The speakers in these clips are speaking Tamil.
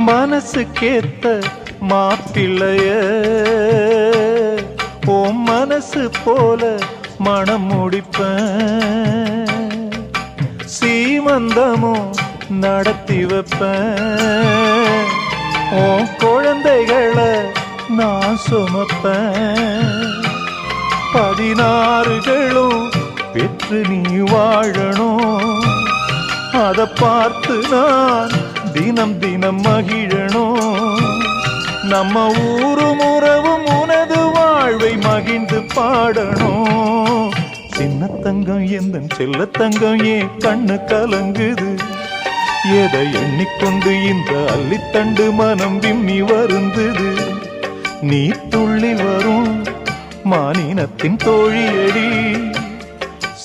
மனசுக்கேத்த மாப்பிள்ளைய உன் மனசு போல மனம் முடிப்பேன், சீமந்தமும் நடத்தி வைப்பேன், உன் குழந்தைகளை நான் சுமப்பேன், 16களும் பெற்று நீ வாழணும், அதை பார்த்து நான் தினம் தினம் மகிழணும், நம்ம ஊரும் உறவும் உனது வாழ்வை மகிழ்ந்து பாடணும். சின்ன தங்கம் எந்தன் செல்ல தங்கம் ஏன் கண்ணு கலங்குது, எதை எண்ணிக்கொண்டு இந்த அள்ளித்தண்டு மனம் விம்மி வருந்தது, நீ துள்ளி வரும் மானினத்தின் தோழியடி,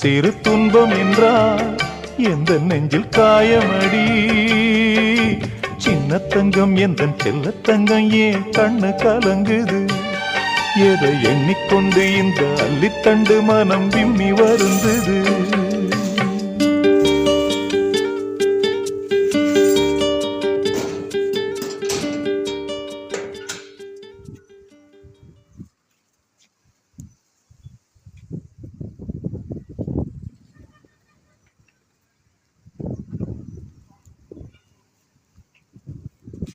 சிறு துன்பம் என்றால் எந்த நெஞ்சில் காயமடி, சின்ன தங்கம் எந்தன் செல்ல தங்கம் ஏன் கண்ணு கலங்குது, எதை எண்ணிக்கொண்டு இந்த அள்ளித்தண்டு மனம் விம்மி வருந்தது.